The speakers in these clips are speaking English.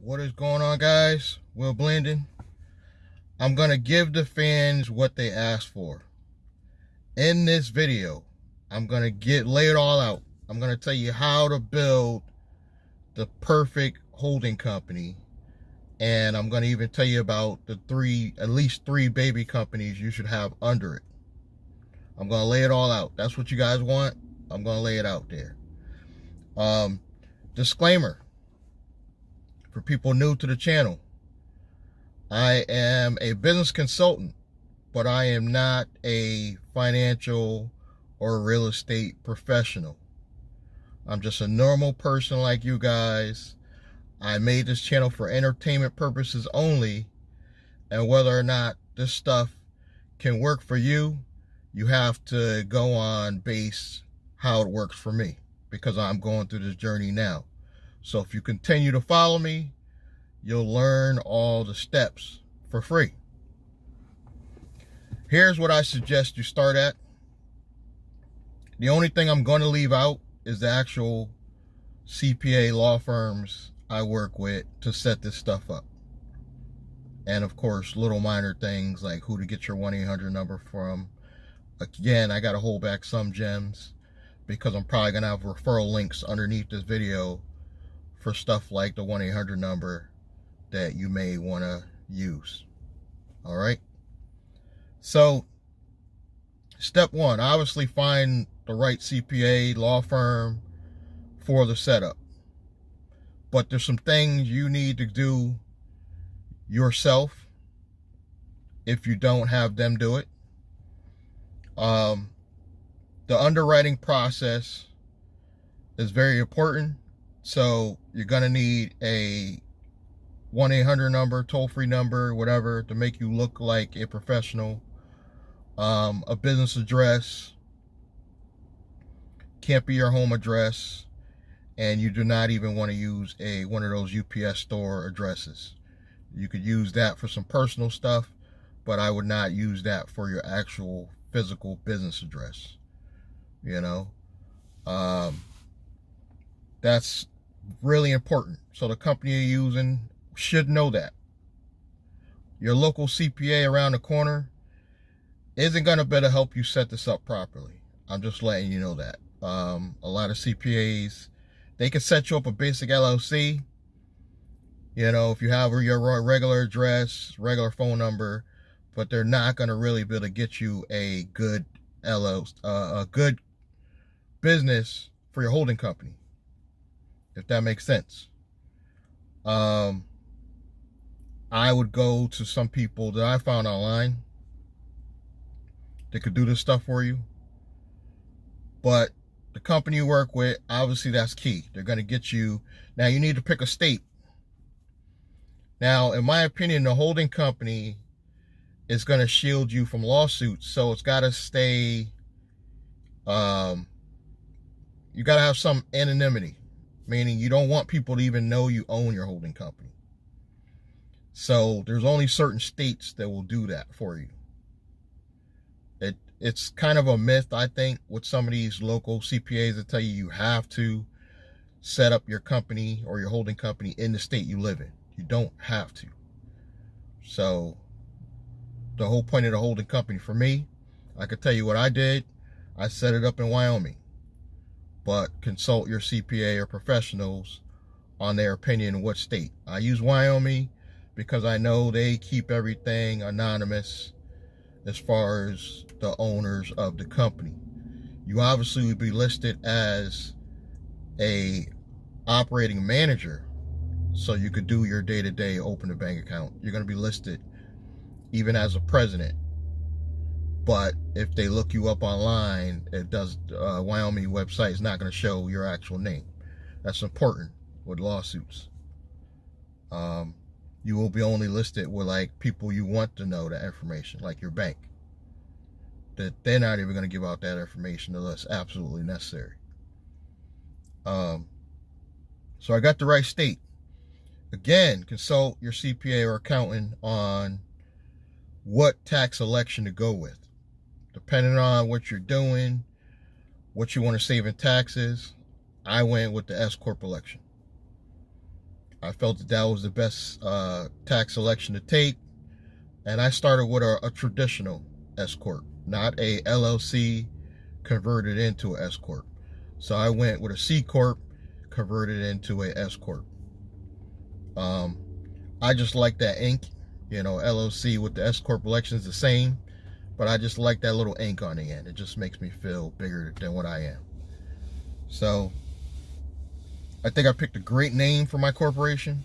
What is going on, guys? Will Blendon. I'm going to give the fans what they asked for. In this video, I'm going to lay it all out. I'm going to tell you how to build the perfect holding company. And I'm going to even tell you about at least three baby companies you should have under it. I'm going to lay it all out. That's what you guys want. I'm going to lay it out there. Disclaimer. For people new to the channel, I am a business consultant, but I am not a financial or real estate professional. I'm just a normal person like you guys. I made this channel for entertainment purposes only, and whether or not this stuff can work for you, you have to go on base how it works for me, because I'm going through this journey now. So if you continue to follow me, you'll learn all the steps for free. Here's what I suggest you start at. The only thing I'm going to leave out is the actual CPA law firms I work with to set this stuff up. And of course, little minor things like who to get your 1-800 number from. Again, I got to hold back some gems because I'm probably going to have referral links underneath this video for stuff like the 1-800 number that you may want to use. All right. So step one, obviously find the right CPA law firm for the setup. But there's some things you need to do yourself if you don't have them do it. The underwriting process is very important. So you're going to need a 1-800 number, toll-free number, whatever, to make you look like a professional. A business address can't be your home address, and you do not even want to use one of those UPS store addresses. You could use that for some personal stuff, but I would not use that for your actual physical business address. You know, that's really important. So the company you're using should know that. Your local CPA around the corner isn't going to better help you set this up properly. I'm just letting you know that. A lot of CPAs, they can set you up a basic LLC. You know, if you have your regular address, regular phone number, but they're not going to really be able to get you a good LLC, a good business for your holding company, if that makes sense. I would go to some people that I found online that could do this stuff for you. But the company you work with, obviously that's key. They're going to get you. Now you need to pick a state. Now, in my opinion, the holding company is going to shield you from lawsuits. So it's got to stay, you got to have some anonymity, meaning you don't want people to even know you own your holding company. So there's only certain states that will do that for you. It's kind of a myth, I think, with some of these local CPAs that tell you you have to set up your company or your holding company in the state you live in. You don't have to. So the whole point of the holding company for me, I could tell you what I did. I set it up in Wyoming. But consult your CPA or professionals on their opinion in what state. I use Wyoming because I know they keep everything anonymous as far as the owners of the company. You obviously would be listed as a operating manager, so you could do your day-to-day, open a bank account. You're going to be listed even as a president. But if they look you up online, it does. Wyoming website is not going to show your actual name. That's important with lawsuits. You will be only listed with like people you want to know that information, like your bank. That they're not even going to give out that information unless absolutely necessary. So I got the right state. Again, consult your CPA or accountant on what tax election to go with. Depending on what you're doing, what you want to save in taxes, I went with the S Corp election. I felt that that was the best tax selection to take. And I started with a traditional S Corp, not a LLC converted into a S Corp. So I went with a C Corp, converted into a S Corp. I just like that ink, you know, LLC with the S Corp election is the same, but I just like that little ink on the end. It just makes me feel bigger than what I am. So I think I picked a great name for my corporation.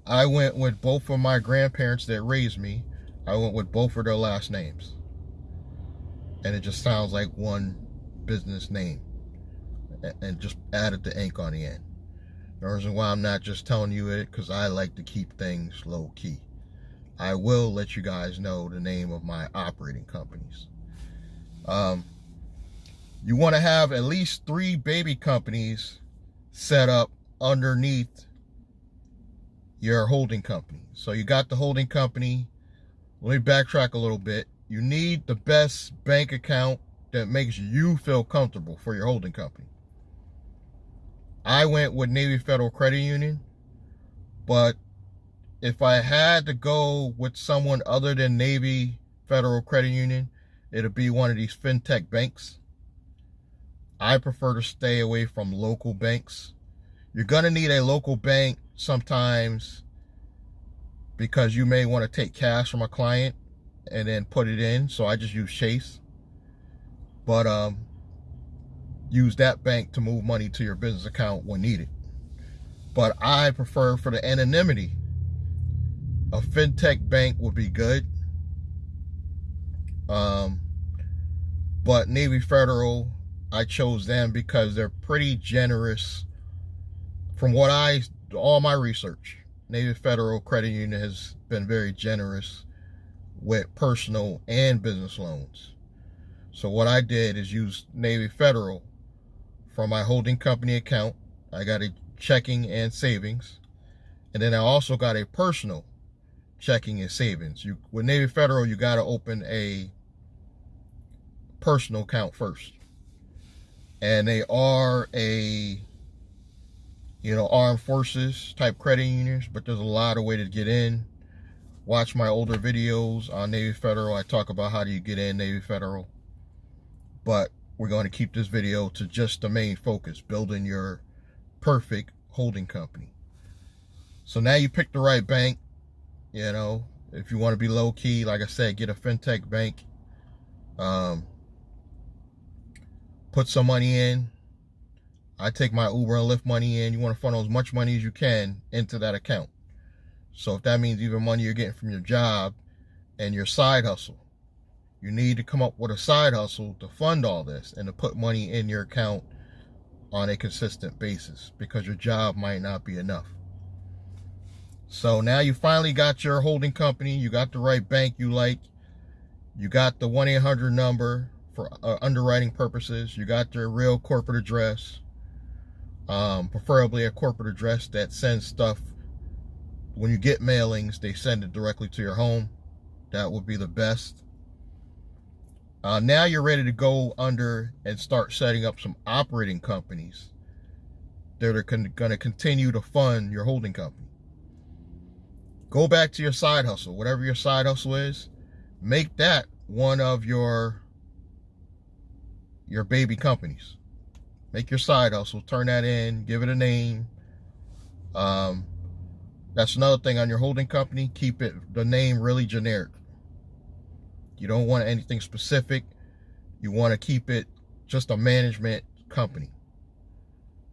I went with both of my grandparents that raised me. I went with both of their last names. And it just sounds like one business name. And just added the ink on the end. The reason why I'm not just telling you it, because I like to keep things low key. I will let you guys know the name of my operating companies. You want to have at least 3 baby companies set up underneath your holding company. So you got the holding company. Let me backtrack a little bit. You need the best bank account that makes you feel comfortable for your holding company. I went with Navy Federal Credit Union, but if I had to go with someone other than Navy Federal Credit Union, it'd be one of these fintech banks. I prefer to stay away from local banks. You're going to need a local bank sometimes because you may want to take cash from a client and then put it in. So I just use Chase. But use that bank to move money to your business account when needed. But I prefer, for the anonymity, a fintech bank would be good. But Navy Federal, I chose them because they're pretty generous. From what all my research, Navy Federal Credit Union has been very generous with personal and business loans. So what I did is use Navy Federal for my holding company account. I got a checking and savings. And then I also got a personal checking and savings. With Navy Federal, you got to open a personal account first. And they are a, armed forces type credit unions, but there's a lot of ways to get in. Watch my older videos on Navy Federal. I talk about how do you get in Navy Federal. But we're going to keep this video to just the main focus, building your perfect holding company. So now you pick the right bank. If you want to be low key, like I said, get a fintech bank. Put some money in. I take my Uber and Lyft money in. You want to funnel as much money as you can into that account. So if that means even money you're getting from your job and your side hustle, you need to come up with a side hustle to fund all this and to put money in your account on a consistent basis, because your job might not be enough. So now you finally got your holding company. You got the right bank you like. You got the 1-800 number for underwriting purposes. You got their real corporate address. Preferably a corporate address that sends stuff. When you get mailings, they send it directly to your home. That would be the best. Now you're ready to go under and start setting up some operating companies that are going to continue to fund your holding company. Go back to your side hustle. Whatever your side hustle is, make that one of your baby companies. Make your side hustle, turn that in, give it a name. That's another thing on your holding company. Keep the name really generic. You don't want anything specific. You want to keep it just a management company.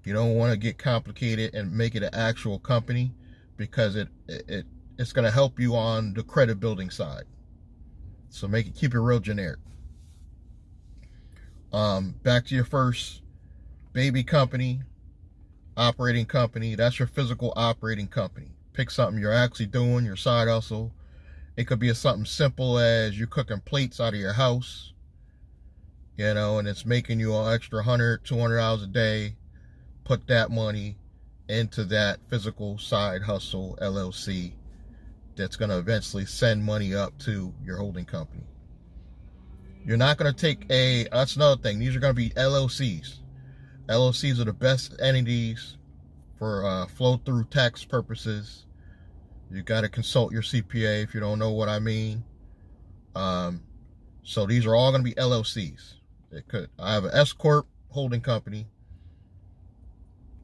You don't want to get complicated and make it an actual company, because it's going to help you on the credit building side. So keep it real generic. Back to your first baby company, operating company. That's your physical operating company. Pick something you're actually doing, your side hustle. It could be something simple as you cooking plates out of your house, and it's making you an extra $100, $200 a day. Put that money into that physical side hustle LLC that's going to eventually send money up to your holding company. You're not going to take that's another thing. These are going to be LLCs. LLCs are the best entities for flow-through tax purposes. You got to consult your CPA if you don't know what I mean. So these are all going to be LLCs. I have an S Corp holding company.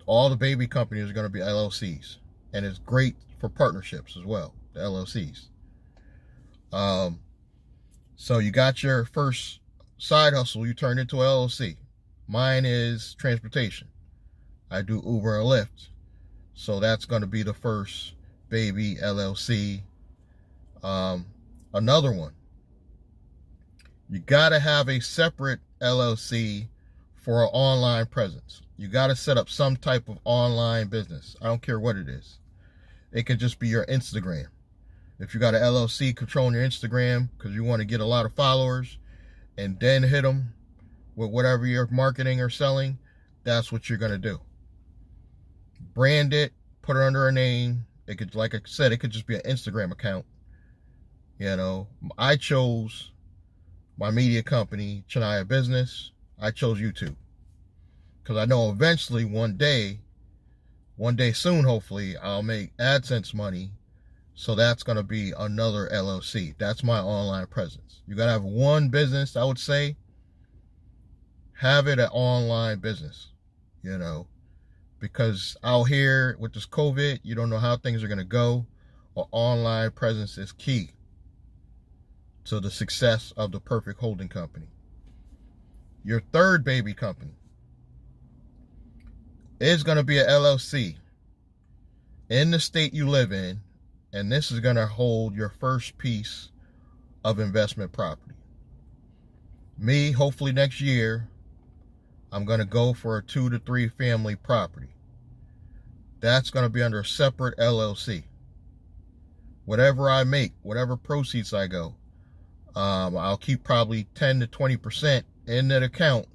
All the baby companies are going to be LLCs. And it's great for partnerships as well, the LLCs. So you got your first side hustle, you turn into an LLC. Mine is transportation. I do Uber and Lyft. So that's going to be the first baby LLC. Another one. You got to have a separate LLC for an online presence. You got to set up some type of online business. I don't care what it is. It could just be your Instagram. If you got an LLC controlling your Instagram because you want to get a lot of followers and then hit them with whatever you're marketing or selling, that's what you're going to do. Brand it, put it under a name. It could, like I said, it could just be an Instagram account. You know, I chose my media company, Chania Business. I chose YouTube because I know eventually one day soon, hopefully, I'll make AdSense money. So that's going to be another LLC. That's my online presence. You got to have one business, I would say. Have it an online business, you know, because out here with this COVID, you don't know how things are going to go. An online presence is key to the success of the perfect holding company. Your third baby company is going to be an LLC in the state you live in, and this is going to hold your first piece of investment property. Me, hopefully next year, I'm going to go for a 2 to 3 family property. That's going to be under a separate LLC. Whatever I make, whatever proceeds I go, I'll keep probably 10 to 20% in that account,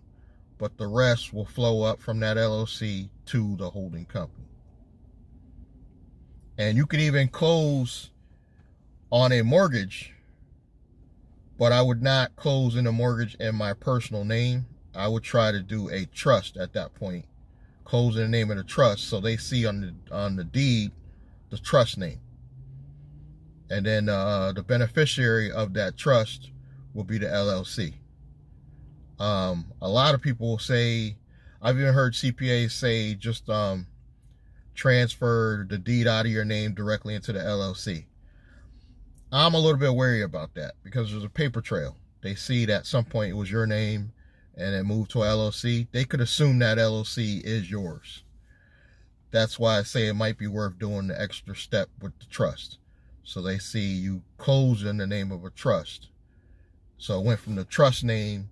but the rest will flow up from that LLC to the holding company. And you can even close on a mortgage, but I would not close in a mortgage in my personal name. I would try to do a trust at that point, close in the name of the trust, so they see on the deed the trust name. And then the beneficiary of that trust will be the LLC. A lot of people will say, I've even heard CPAs say, just transfer the deed out of your name directly into the LLC. I'm a little bit wary about that because there's a paper trail. They see that at some point it was your name and it moved to a LLC. They could assume that LLC is yours. That's why I say it might be worth doing the extra step with the trust. So they see you close in the name of a trust. So it went from the trust name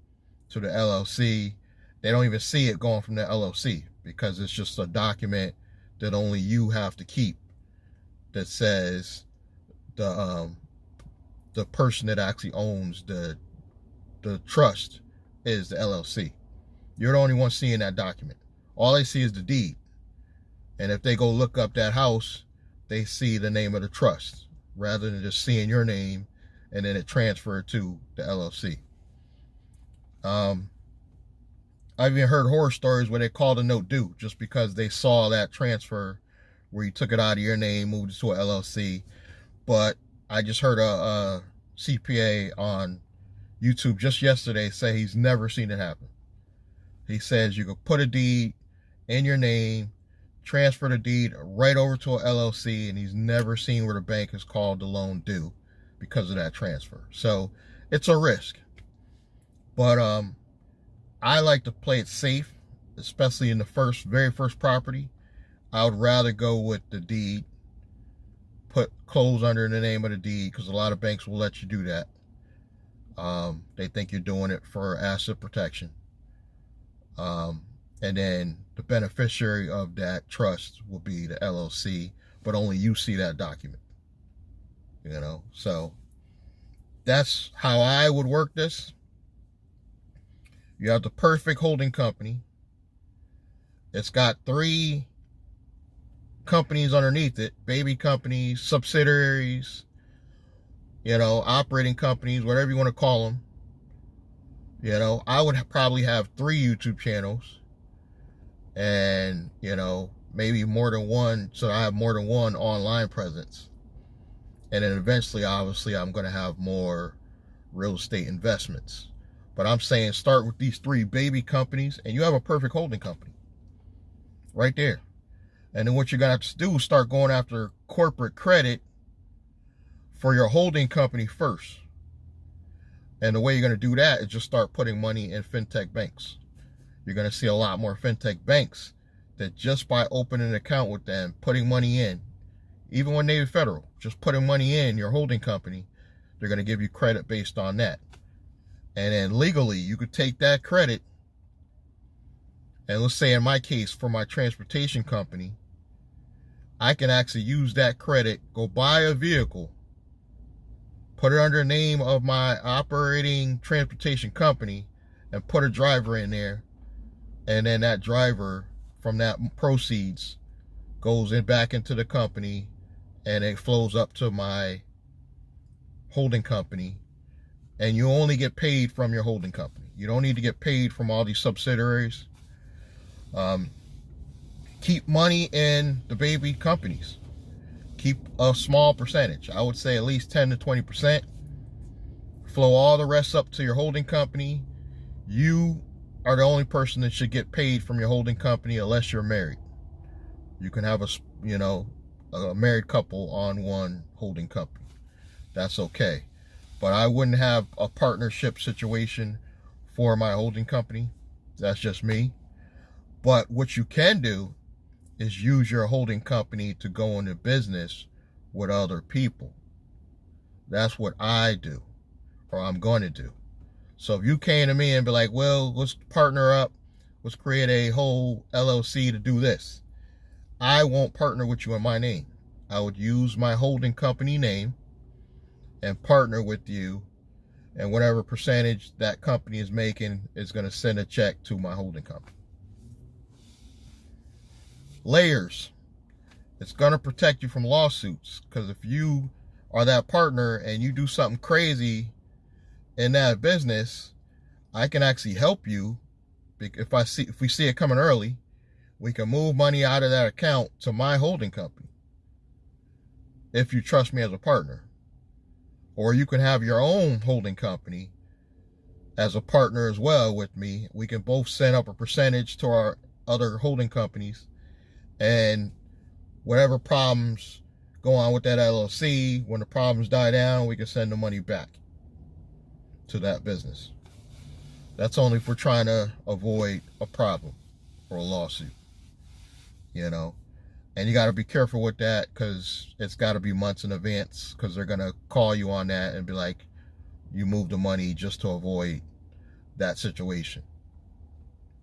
to the LLC. They don't even see it going from the LLC because it's just a document that only you have to keep that says the person that actually owns the trust is the LLC. You're the only one seeing that document. All they see is the deed. And if they go look up that house, they see the name of the trust rather than just seeing your name and then it transferred to the LLC. I've even heard horror stories where they called a note due just because they saw that transfer where you took it out of your name, moved it to an LLC. But I just heard a CPA on YouTube just yesterday say he's never seen it happen. He says you could put a deed in your name, transfer the deed right over to an LLC, and he's never seen where the bank has called the loan due because of that transfer. So it's a risk. But I like to play it safe, especially in the very first property. I would rather go with the deed, close under the name of the deed, because a lot of banks will let you do that. They think you're doing it for asset protection. And then the beneficiary of that trust will be the LLC, but only you see that document. You know, so that's how I would work this. You have the perfect holding company. It's got 3 companies underneath it, baby companies, subsidiaries, you know, operating companies, whatever you want to call them. You know, I would probably have 3 YouTube channels and, you know, maybe more than one, so I have more than one online presence. And then eventually, obviously, I'm going to have more real estate investments. But I'm saying start with these 3 baby companies, and you have a perfect holding company right there. And then what you're going to have to do is start going after corporate credit for your holding company first. And the way you're going to do that is just start putting money in fintech banks. You're going to see a lot more fintech banks that just by opening an account with them, putting money in, even when they're federal, just putting money in your holding company, they're going to give you credit based on that. And then legally, you could take that credit, and let's say in my case, for my transportation company, I can actually use that credit, go buy a vehicle, put it under the name of my operating transportation company, and put a driver in there. And then that driver, from that proceeds, goes in back into the company, and it flows up to my holding company. And you only get paid from your holding company. You don't need to get paid from all these subsidiaries. Keep money in the baby companies. Keep a small percentage. I would say at least 10 to 20%. Flow all the rest up to your holding company. You are the only person that should get paid from your holding company unless you're married. You can have a married couple on one holding company. That's okay. But I wouldn't have a partnership situation for my holding company. That's just me. But what you can do is use your holding company to go into business with other people. That's what I do, or I'm going to do. So if you came to me and be like, well, let's partner up, let's create a whole LLC to do this, I won't partner with you in my name. I would use my holding company name and partner with you, and whatever percentage that company is making is going to send a check to my holding company. Layers. It's going to protect you from lawsuits, because if you are that partner and you do something crazy in that business, I can actually help you. If we see it coming early, we can move money out of that account to my holding company if you trust me as a partner. Or you can have your own holding company as a partner as well with me. We can both send up a percentage to our other holding companies, and whatever problems go on with that LLC, when the problems die down, we can send the money back to that business. That's only if we're trying to avoid a problem or a lawsuit, And you got to be careful with that, because it's got to be months in advance, because they're going to call you on that and be like, you moved the money just to avoid that situation.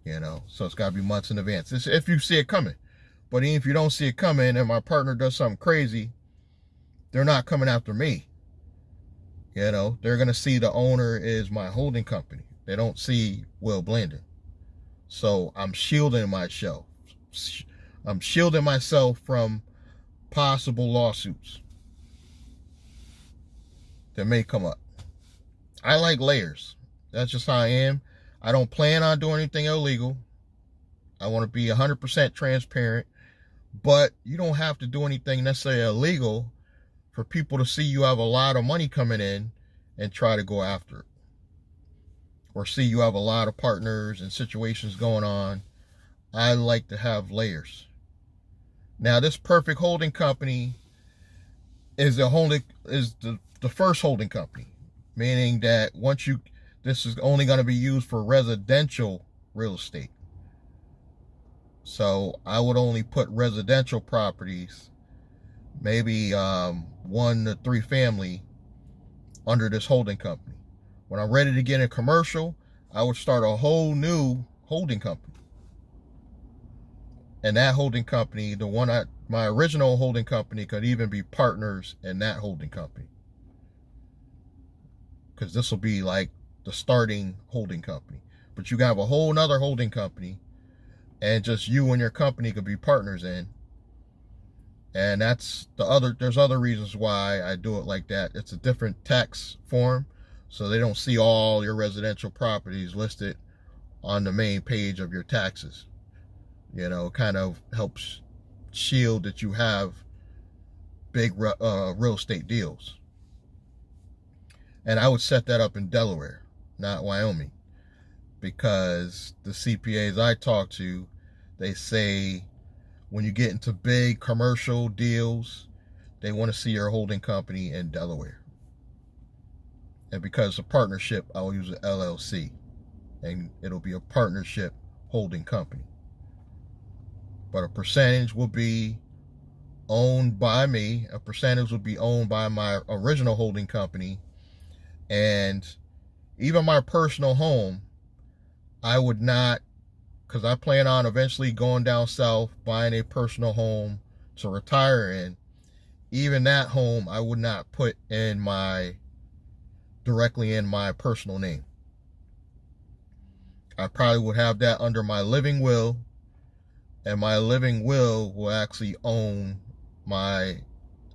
So it's got to be months in advance. It's if you see it coming. But even if you don't see it coming and my partner does something crazy, they're not coming after me. They're going to see the owner is my holding company. They don't see Will Blandon. So I'm shielding myself. I'm shielding myself from possible lawsuits that may come up. I like layers. That's just how I am. I don't plan on doing anything illegal. I want to be 100% transparent. But you don't have to do anything necessarily illegal for people to see you have a lot of money coming in and try to go after it. Or see you have a lot of partners and situations going on. I like to have layers. Now, this perfect holding company is the first holding company, meaning that this is only going to be used for residential real estate. So I would only put residential properties, maybe 1 to 3 family, under this holding company. When I'm ready to get in commercial, I would start a whole new holding company. And that holding company, my original holding company, could even be partners in that holding company. Because this will be like the starting holding company. But you can have a whole nother holding company, and just you and your company could be partners in. And there's other reasons why I do it like that. It's a different tax form, so they don't see all your residential properties listed on the main page of your taxes. It kind of helps shield that you have big real estate deals. And I would set that up in Delaware, not Wyoming, because the CPAs I talk to, they say when you get into big commercial deals, they want to see your holding company in Delaware. And because it's a partnership, I'll use an LLC, and it'll be a partnership holding company. But a percentage will be owned by me, a percentage will be owned by my original holding company, and even my personal home, I would not, because I plan on eventually going down south, buying a personal home to retire in. Even that home, I would not put in directly in my personal name. I probably would have that under my living will, and my living will actually own my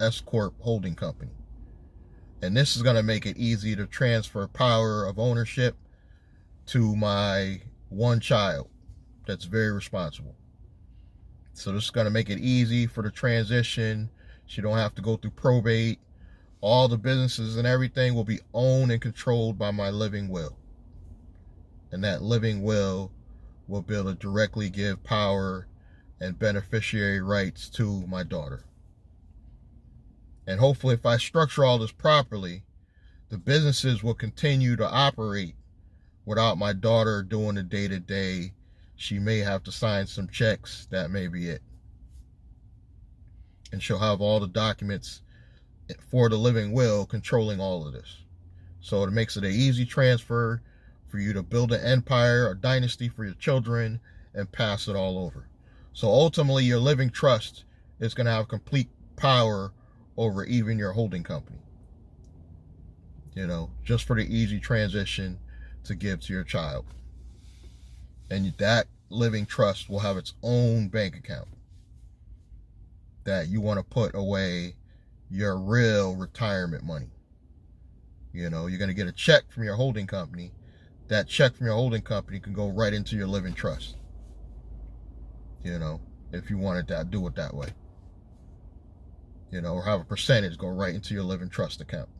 S Corp holding company. And this is going to make it easy to transfer power of ownership to my one child that's very responsible. So this is going to make it easy for the transition. She don't have to go through probate. All the businesses and everything will be owned and controlled by my living will. And that living will be able to directly give power and beneficiary rights to my daughter. And hopefully, if I structure all this properly, the businesses will continue to operate without my daughter doing the day-to-day. She may have to sign some checks. That may be it. And she'll have all the documents for the living will controlling all of this. So it makes it an easy transfer for you to build an empire, a dynasty for your children, and pass it all over. So ultimately, your living trust is going to have complete power over even your holding company. Just for the easy transition to give to your child. And that living trust will have its own bank account that you want to put away your real retirement money. You're going to get a check from your holding company. That check from your holding company can go right into your living trust. If you wanted to do it that way. Or have a percentage go right into your living trust account.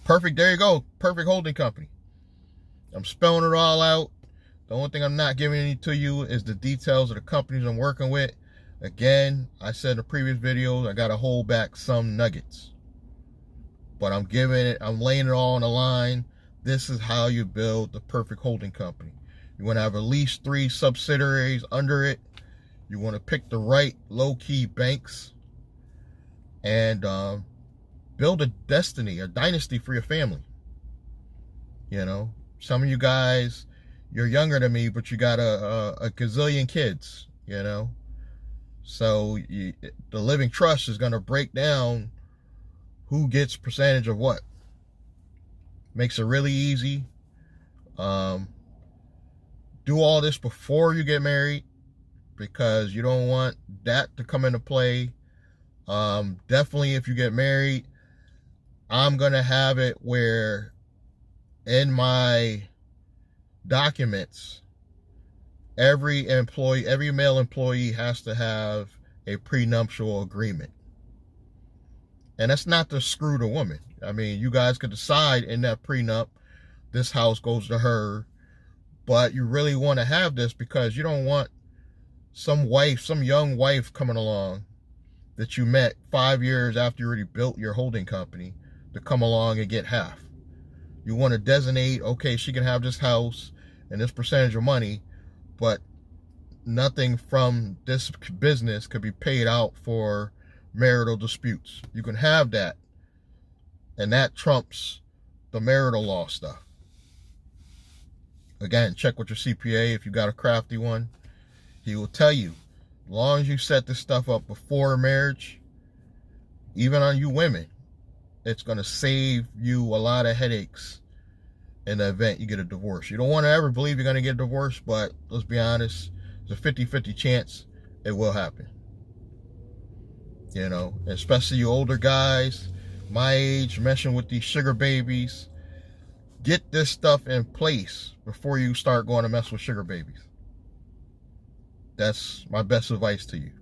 Perfect. There you go. Perfect holding company. I'm spelling it all out. The only thing I'm not giving to you is the details of the companies I'm working with. Again, I said in the previous videos, I got to hold back some nuggets. But I'm laying it all on the line. This is how you build the perfect holding company. You want to have at least 3 subsidiaries under it. You want to pick the right low-key banks. And build a destiny, a dynasty for your family. Some of you guys, you're younger than me, but you got a gazillion kids, So the living trust is going to break down who gets percentage of what. Makes it really easy. Do all this before you get married, because you don't want that to come into play. Definitely if you get married, I'm going to have it where in my documents, every male employee has to have a prenuptial agreement. And that's not to screw the woman. I mean, you guys could decide in that prenup, this house goes to her, but you really want to have this because you don't want some young wife coming along that you met 5 years after you already built your holding company to come along and get half. You want to designate, okay, she can have this house and this percentage of money, but nothing from this business could be paid out for marital disputes. You can have that, and that trumps the marital law stuff. Again, check with your CPA if you got a crafty one. He will tell you, as long as you set this stuff up before marriage, even on you women, it's going to save you a lot of headaches in the event you get a divorce. You don't want to ever believe you're going to get a divorce, but let's be honest, there's a 50-50 chance it will happen. Especially you older guys, my age, messing with these sugar babies. Get this stuff in place before you start going to mess with sugar babies. That's my best advice to you.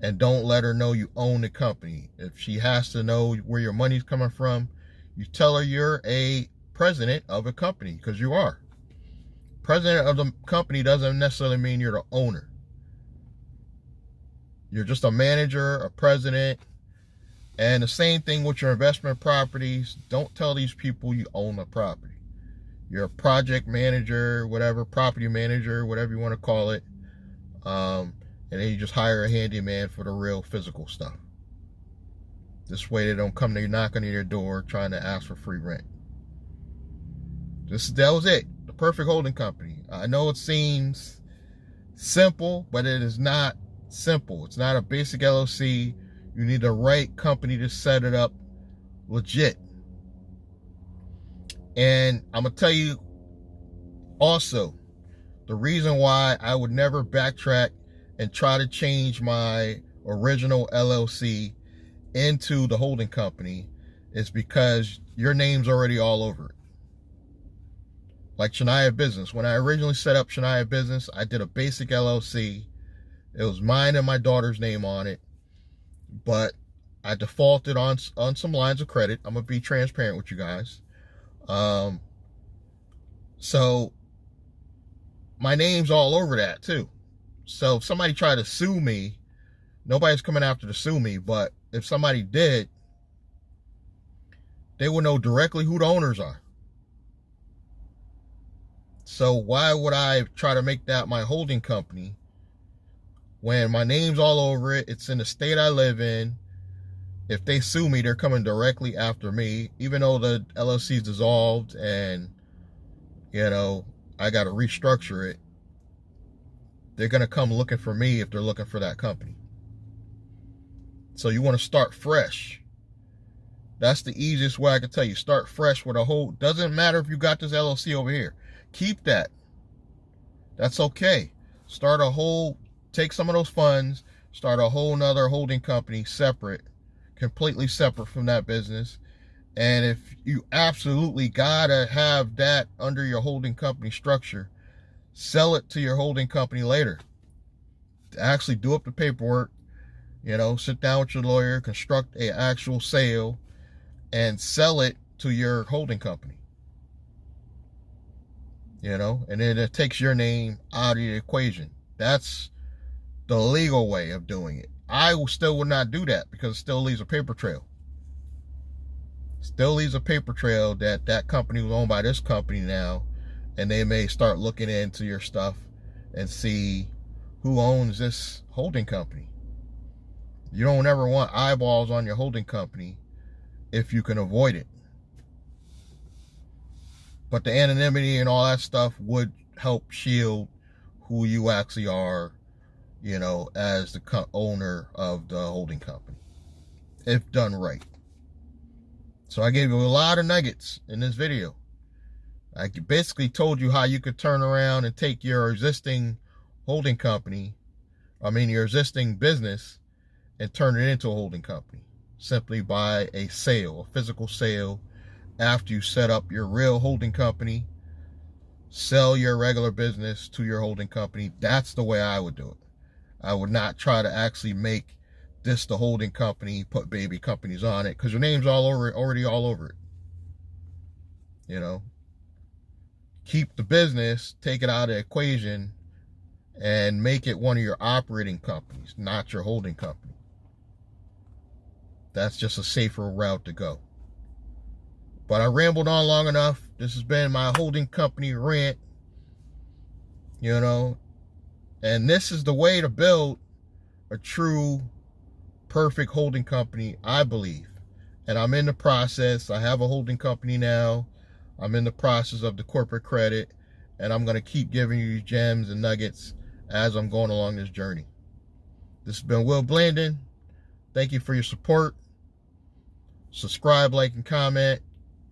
And don't let her know you own the company. If she has to know where your money's coming from, you tell her you're a president of a company, because you are. President of the company doesn't necessarily mean you're the owner. You're just a manager, a president. And the same thing with your investment properties. Don't tell these people you own the property. You're a project manager, whatever, property manager, whatever you want to call it. And then you just hire a handyman for the real physical stuff. This way they don't come to knocking on your door trying to ask for free rent. That was it. The perfect holding company. I know it seems simple, but it is not simple. It's not a basic LLC. You need the right company to set it up legit. And I'm going to tell you also the reason why I would never backtrack and try to change my original LLC into the holding company is because your name's already all over it. Like Shania Business. When I originally set up Shania Business, I did a basic LLC. It was mine and my daughter's name on it. But I defaulted on some lines of credit. I'm going to be transparent with you guys. So my name's all over that too. So if somebody tried to sue me, nobody's coming after to sue me, but if somebody did, they would know directly who the owners are. So why would I try to make that my holding company when my name's all over it? It's in the state I live in. If they sue me, they're coming directly after me, even though the LLC is dissolved and, you know, I got to restructure it. They're going to come looking for me if they're looking for that company. So you want to start fresh. That's the easiest way I can tell you. Start fresh with a whole, doesn't matter if you got this LLC over here. Keep that. That's okay. Start a whole, take some of those funds, start a whole nother holding company separate, completely separate from that business. And if you absolutely gotta have that under your holding company structure, sell it to your holding company later. Actually do up the paperwork, you know, sit down with your lawyer, construct an actual sale, and sell it to your holding company. You know, and then it takes your name out of the equation. That's the legal way of doing it. I still would not do that because it still leaves a paper trail. Still leaves a paper trail that that company was owned by this company now, and they may start looking into your stuff and see who owns this holding company. You don't ever want eyeballs on your holding company if you can avoid it. But the anonymity and all that stuff would help shield who you actually are, you know, as the owner of the holding company, if done right. So I gave you a lot of nuggets in this video. I basically told you how you could turn around and take your existing holding company, your existing business, and turn it into a holding company simply by a sale, a physical sale. After you set up your real holding company, sell your regular business to your holding company. That's the way I would do it. I would not try to actually make this the holding company, put baby companies on it, because your name's all over it, already all over it. You know, keep the business, take it out of the equation, and make it one of your operating companies, not your holding company. That's just a safer route to go. But I rambled on long enough. This has been my holding company rant, you know, and this is the way to build a true, perfect holding company, I believe. And I'm in the process. I have a holding company now. I'm in the process of the corporate credit, and I'm going to keep giving you gems and nuggets as I'm going along this journey. This has been Will Blandon. Thank you for your support. Subscribe, like, and comment.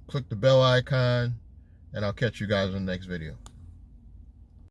Click the bell icon, and I'll catch you guys in the next video.